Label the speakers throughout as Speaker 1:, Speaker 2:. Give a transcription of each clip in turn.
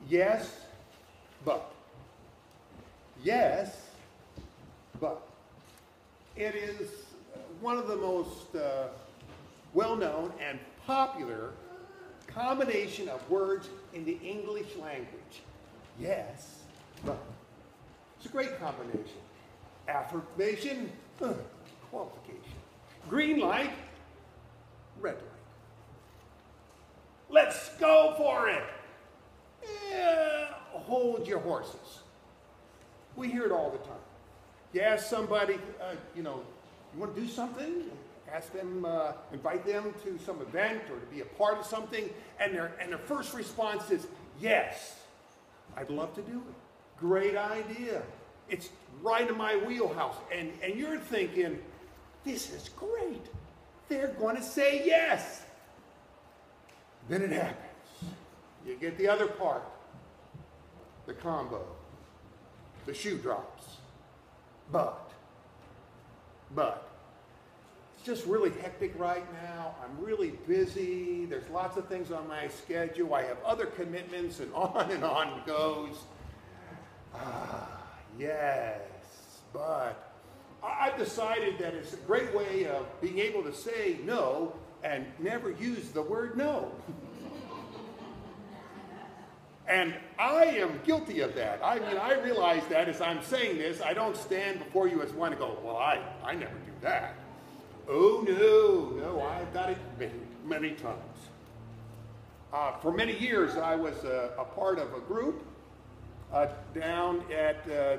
Speaker 1: Yes, but. Yes, but. It is one of the most well-known and popular combination of words in the English language. Yes, but. It's a great combination. Affirmation, qualification. Green light, red light. Let's go for it. Hold your horses. We hear it all the time. You ask somebody, you want to do something? Ask them, invite them to some event or to be a part of something, and their first response is, yes, I'd love to do it. Great idea. It's right in my wheelhouse. And you're thinking, this is great. They're going to say yes. Then it happens. You get the other part, the combo. The shoe drops. But, it's just really hectic right now. I'm really busy. There's lots of things on my schedule. I have other commitments, and on it goes. Yes, but I've decided that it's a great way of being able to say no and never use the word no. And I am guilty of that. I mean, I realize that as I'm saying this, I don't stand before you as one and go, well, I never do that. Oh, no, I've got it many times. For many years, I was a part of a group down at the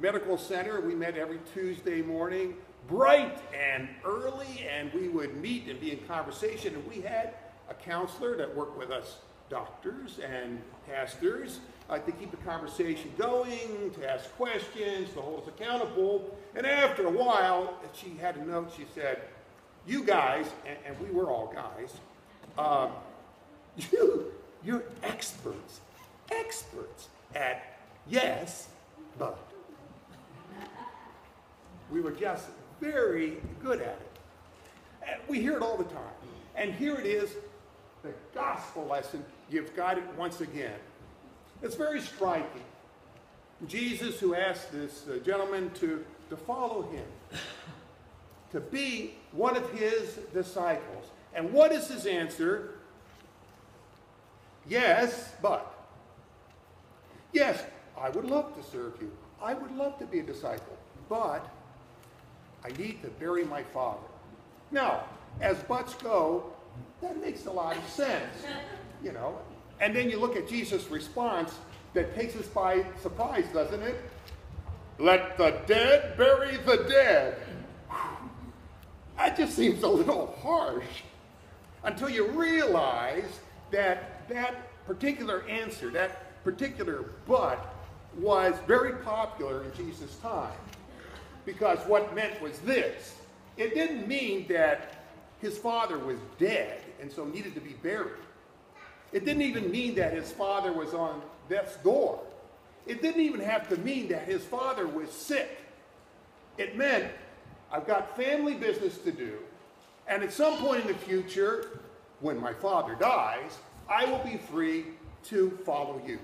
Speaker 1: medical center. We met every Tuesday morning, bright and early, and we would meet and be in conversation. And we had a counselor that worked with us, doctors and pastors, to keep the conversation going, to ask questions, to hold us accountable. And after a while, she had a note. She said, you guys, and we were all guys, you're experts at yes, but. We were just very good at it. And we hear it all the time. And here it is, the gospel lesson. You've got it once again. It's very striking. Jesus, who asked this gentleman to follow him, to be one of his disciples. And what is his answer? Yes, but. Yes, I would love to serve you. I would love to be a disciple. But I need to bury my father. Now, as buts go, that makes a lot of sense, you know. And then you look at Jesus' response that takes us by surprise, doesn't it? Let the dead bury the dead. That just seems a little harsh until you realize that that particular answer, that particular but, was very popular in Jesus' time. Because what it meant was this. It didn't mean that his father was dead and so needed to be buried. It didn't even mean that his father was on death's door. It didn't even have to mean that his father was sick. It meant, I've got family business to do, and at some point in the future, when my father dies, I will be free to follow you.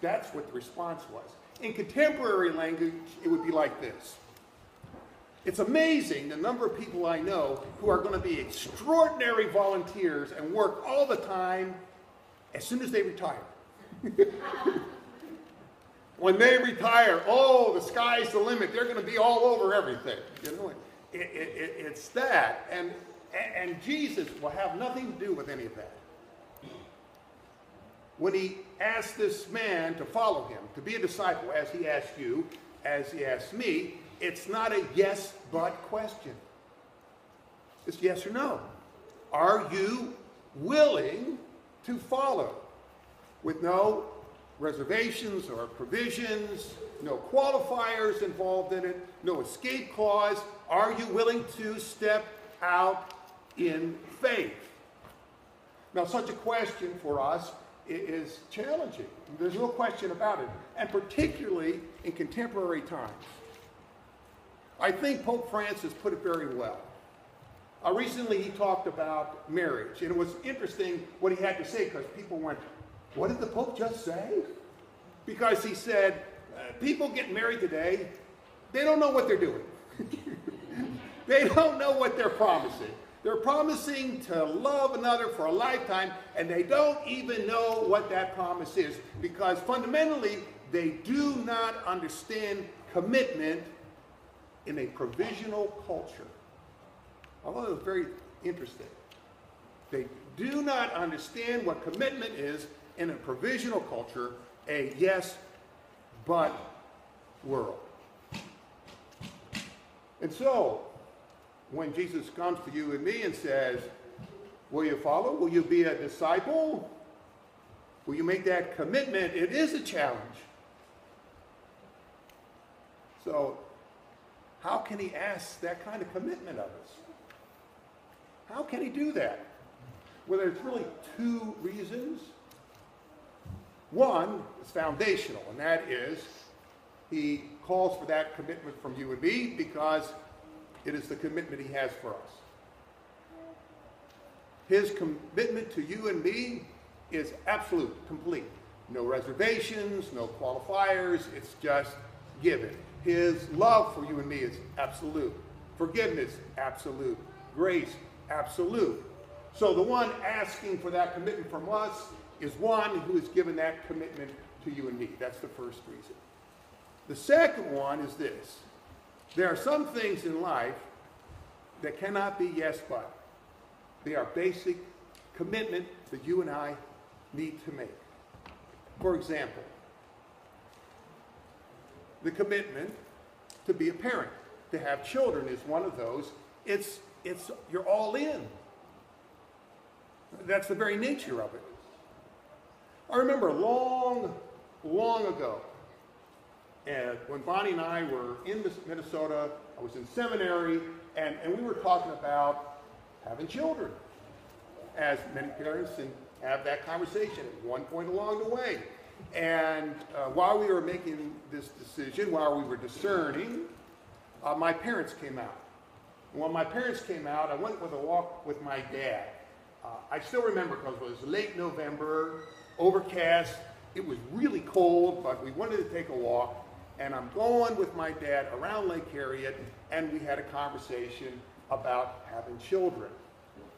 Speaker 1: That's what the response was. In contemporary language, it would be like this. It's amazing the number of people I know who are going to be extraordinary volunteers and work all the time as soon as they retire. When they retire, oh, the sky's the limit. They're going to be all over everything. You know, it's that. And Jesus will have nothing to do with any of that. When he asked this man to follow him, to be a disciple, as he asked you, as he asked me, it's not a yes, but question. It's yes or no. Are you willing to follow with no reservations or provisions, no qualifiers involved in it, no escape clause? Are you willing to step out in faith? Now, such a question for us is challenging. There's no question about it, and particularly in contemporary times. I think Pope Francis put it very well. Recently he talked about marriage, and it was interesting what he had to say because people went, What did the Pope just say? Because he said, people get married today, they don't know what they're doing. They don't know what they're promising. They're promising to love another for a lifetime, and they don't even know what that promise is, because fundamentally, they do not understand commitment in a provisional culture. I thought it was very interesting. They do not understand what commitment is in a provisional culture, a yes, but world. And so, when Jesus comes to you and me and says, will you follow? Will you be a disciple? Will you make that commitment? It is a challenge. So, how can he ask that kind of commitment of us? How can he do that? Well, there's really two reasons. One is foundational, and that is he calls for that commitment from you and me because it is the commitment he has for us. His commitment to you and me is absolute, complete. No reservations, no qualifiers, it's just given. His love for you and me is absolute. Forgiveness, absolute. Grace, absolute. So the one asking for that commitment from us is one who has given that commitment to you and me. That's the first reason. The second one is this. There are some things in life that cannot be yes but. They are basic commitment that you and I need to make. For example, the commitment to be a parent, to have children is one of those. You're all in. That's the very nature of it. I remember long ago, and when Bonnie and I were in Minnesota, I was in seminary, and we were talking about having children, as many parents have that conversation at one point along the way. And while we were making this decision, while we were discerning, my parents came out. When my parents came out, I went with a walk with my dad. I still remember because it was late November, overcast. It was really cold, but we wanted to take a walk. And I'm going with my dad around Lake Harriet, and we had a conversation about having children.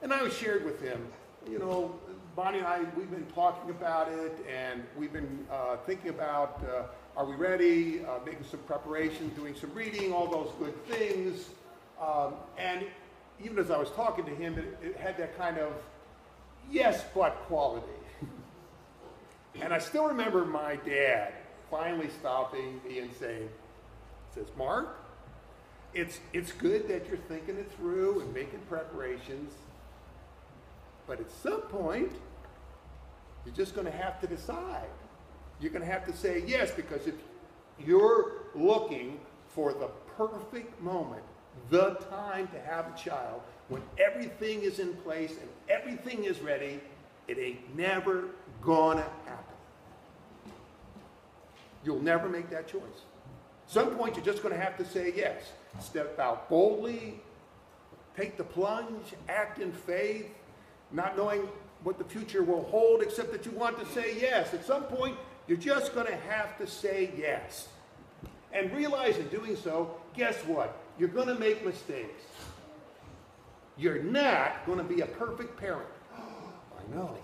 Speaker 1: And I shared with him, you know, Bonnie and I, we've been talking about it, and we've been thinking about, are we ready, making some preparations, doing some reading, all those good things. And even as I was talking to him, it had that kind of yes, but quality. And I still remember my dad finally stopping me and saying, says, Mark, it's good that you're thinking it through and making preparations, but at some point, you're just going to have to decide. You're going to have to say yes, because if you're looking for the perfect moment, the time to have a child, when everything is in place and everything is ready, it ain't never gonna happen. You'll never make that choice. At some point, you're just gonna have to say yes. Step out boldly, take the plunge, act in faith, not knowing what the future will hold, except that you want to say yes. At some point, you're just gonna have to say yes. And realize in doing so, guess what? You're going to make mistakes. You're not going to be a perfect parent. I know.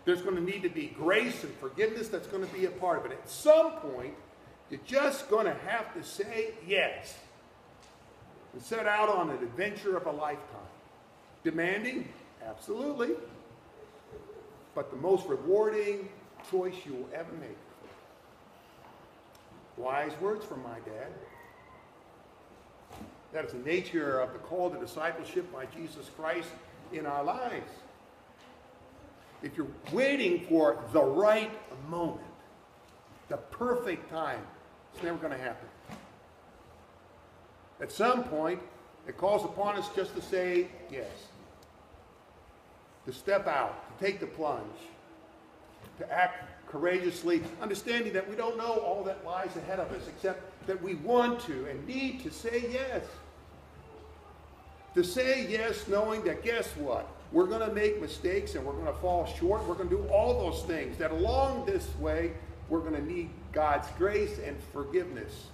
Speaker 1: There's going to need to be grace and forgiveness that's going to be a part of it. At some point, you're just going to have to say yes and set out on an adventure of a lifetime. Demanding? Absolutely. But the most rewarding choice you will ever make. Wise words from my dad. That is the nature of the call to discipleship by Jesus Christ in our lives. If you're waiting for the right moment, the perfect time, it's never going to happen. At some point, it calls upon us just to say yes. To step out, to take the plunge, to act courageously, understanding that we don't know all that lies ahead of us, except that we want to and need to say yes. To say yes knowing that, guess what? We're going to make mistakes and we're going to fall short. We're going to do all those things that along this way, we're going to need God's grace and forgiveness.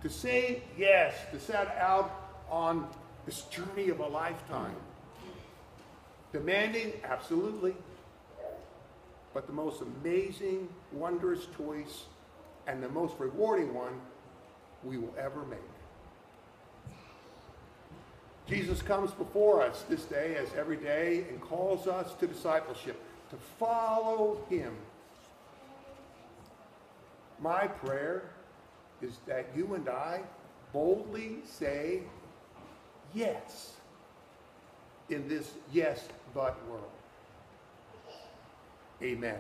Speaker 1: To say yes, to set out on this journey of a lifetime. Demanding, absolutely. But the most amazing, wondrous choice and the most rewarding one we will ever make. Jesus comes before us this day as every day and calls us to discipleship, to follow him. My prayer is that you and I boldly say yes in this yes but world. Amen.